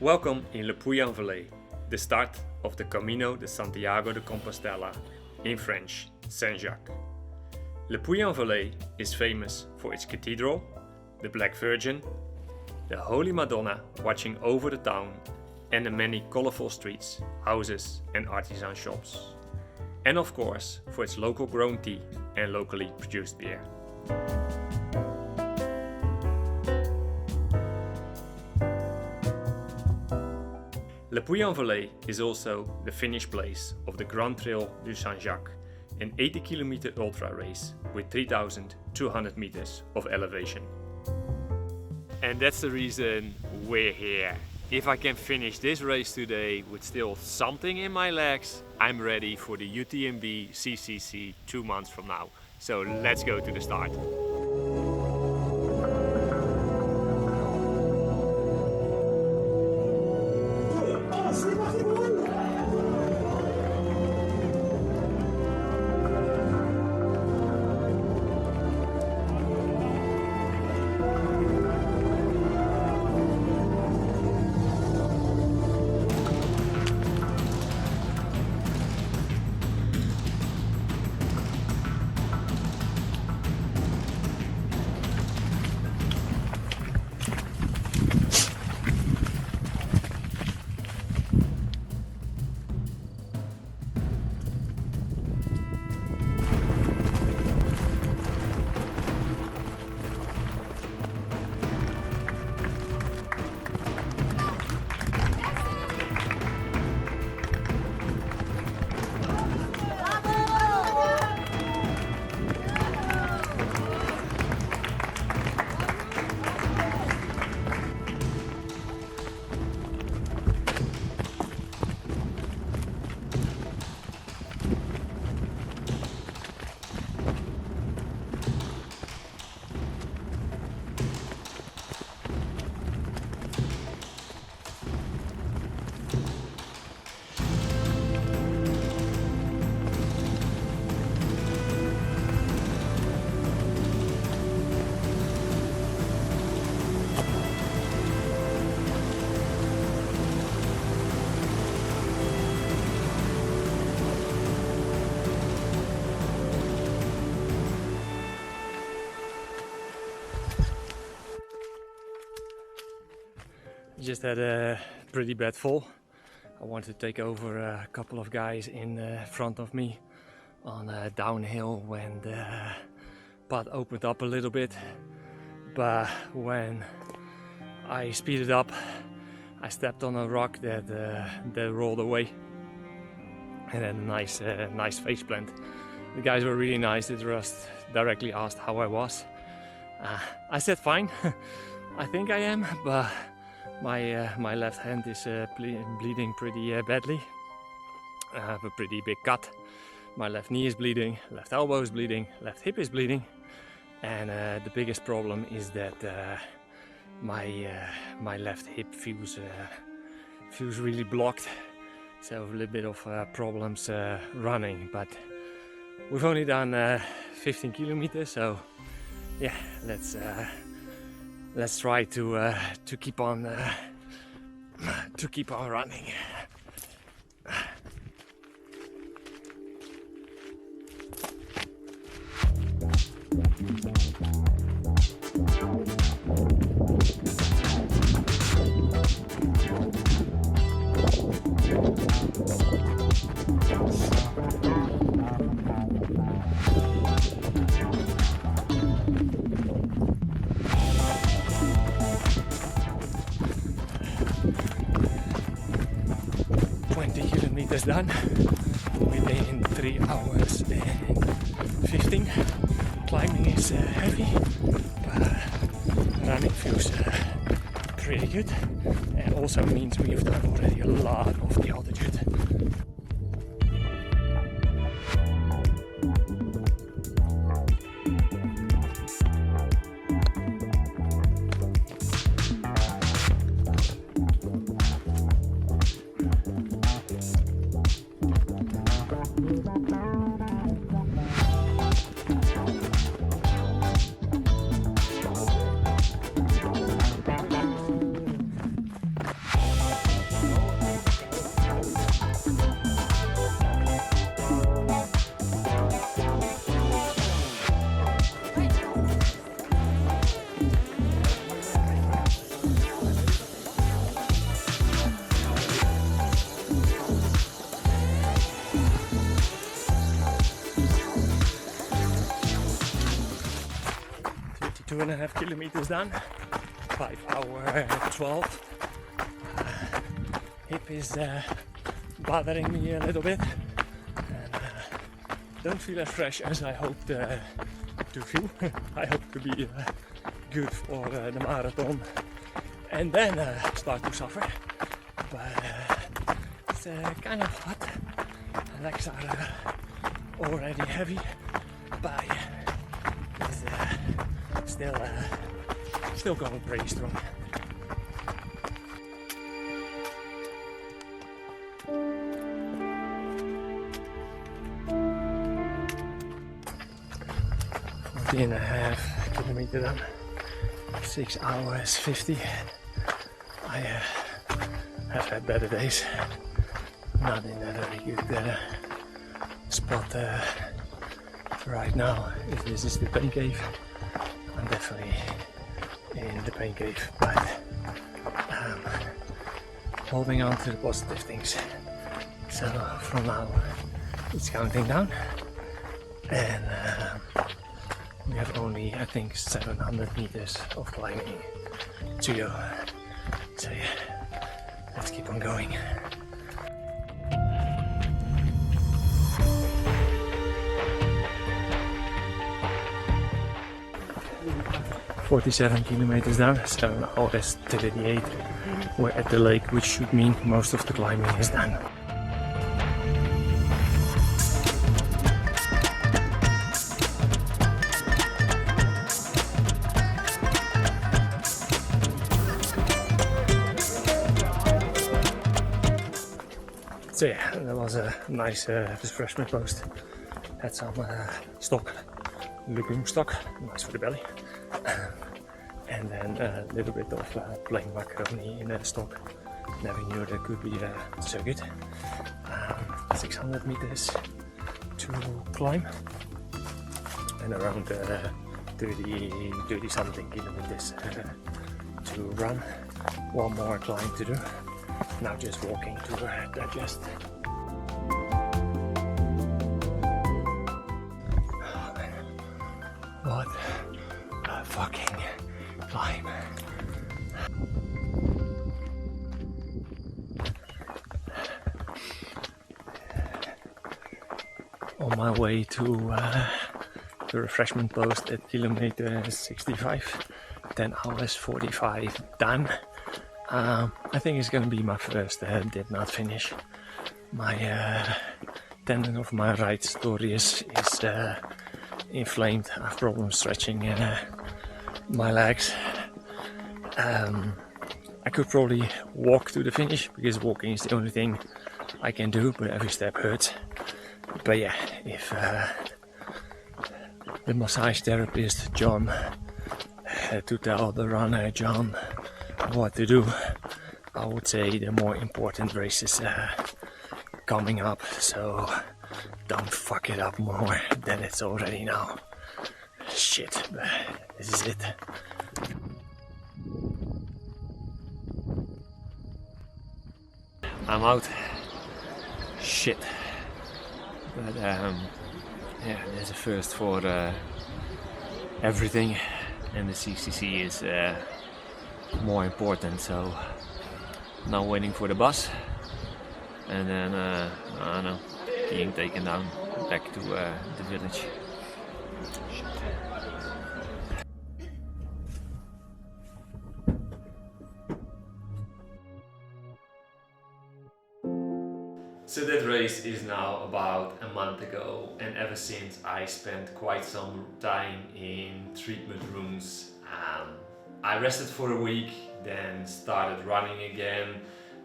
Welcome in Le Puy-en-Velay, the start of the Camino de Santiago de Compostela, in French, Saint-Jacques. Le Puy-en-Velay is famous for its cathedral, the Black Virgin, the Holy Madonna watching over the town, and the many colorful streets, houses and artisan shops. And of course for its local grown tea and locally produced beer. Le Puy-en-Velay is also the finish place of the Grand Trail du Saint-Jacques, an 80-kilometer ultra race with 3,200 meters of elevation. And that's the reason we're here. If I can finish this race today with still something in my legs, I'm ready for the UTMB CCC 2 months from now. So let's go to the start. Just had a pretty bad fall. I wanted to take over a couple of guys in front of me on a downhill when the path opened up a little bit, but when I speeded up I stepped on a rock that rolled away and had a nice face plant. The guys were really nice. They just directly asked how I was. I said fine. I think I am, but my left hand is bleeding pretty badly. I have a pretty big cut. My left knee is bleeding, left elbow is bleeding, left hip is bleeding, and the biggest problem is that my left hip feels really blocked. So a little bit of problems running, but we've only done 15 kilometers, so yeah, let's try to keep on running. Done within 3 hours and 15. Climbing is heavy, but running feels pretty good, and also means we've done already a lot of the altitude. 2.5 kilometers done, 5 hour 12. Hip is bothering me a little bit, and don't feel as fresh as I hoped to feel. I hope to be good for the marathon and then start to suffer, but it's kind of hot. My legs are already heavy, but it's still going pretty strong. And a half kilometer done, 6 hours 50. I have had better days, not in a very good spot right now. If this is the pain cave, I'm definitely in the pain cave, but holding on to the positive things. So from now it's counting down, and we have only, I think, 700 meters of climbing to go. So yeah, let's keep on going. "47 kilometers down, 7 hours 38. We're at the lake, which should mean most of the climbing is done. So yeah, that was a nice refreshment post. Had some stock, legume stock, nice for the belly. And then a little bit of plain macaroni in stock. Never knew that could be so good. 600 meters to climb and around 30 something kilometers to run. One more climb to do. Now just walking to digest. Oh man, what a fucking climb. On my way to the refreshment post at kilometer 65, 10 hours 45 done. I think it's gonna be my first did not finish. My tendon of my right soleus is inflamed. I have problems stretching my legs. I could probably walk to the finish because walking is the only thing I can do, but every step hurts. But yeah, if the massage therapist John had to tell the runner John what to do, I would say the more important races coming up, so don't fuck it up more than it's already now. Shit, but this is it. I'm out. Shit. But yeah, there's a first for everything, and the CCC is more important. So now waiting for the bus, and then I don't know, being taken down back to the village. Shit. So that race is now about a month ago, and ever since I spent quite some time in treatment rooms. I rested for a week, then started running again,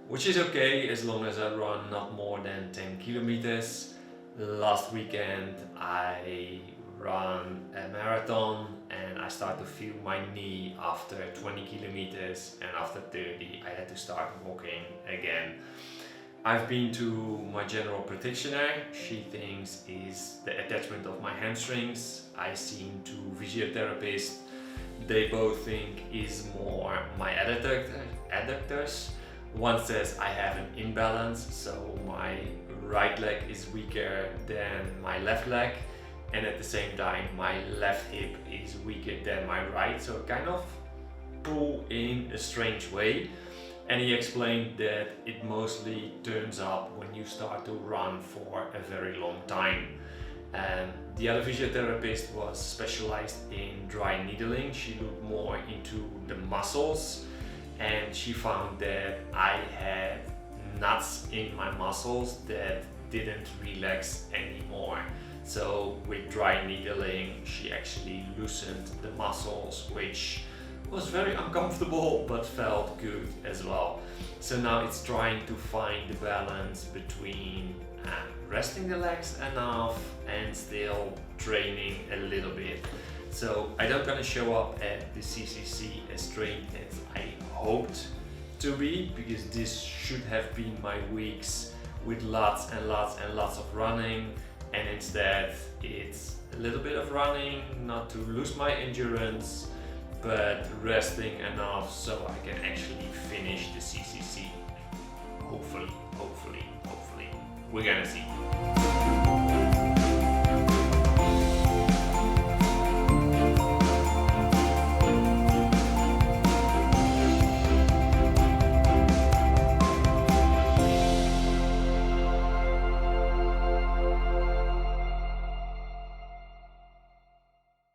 which is okay as long as I run not more than 10 kilometers. Last weekend I ran a marathon and I started to feel my knee after 20 kilometers, and after 30 I had to start walking again. I've been to my general practitioner. She thinks is the attachment of my hamstrings. I seen two physiotherapists. They both think is more my adductors. One says I have an imbalance, so my right leg is weaker than my left leg, and at the same time my left hip is weaker than my right, so kind of pull in a strange way. And he explained that it mostly turns up when you start to run for a very long time. And the other physiotherapist was specialized in dry needling. She looked more into the muscles, and she found that I had knots in my muscles that didn't relax anymore. So with dry needling, she actually loosened the muscles, which was very uncomfortable but felt good as well. So now it's trying to find the balance between resting the legs enough and still training a little bit. So I'm not gonna show up at the CCC as trained as I hoped to be, because this should have been my weeks with lots and lots and lots of running, and instead it's a little bit of running, not to lose my endurance, but resting enough so I can actually finish the CCC. Hopefully. We're gonna see.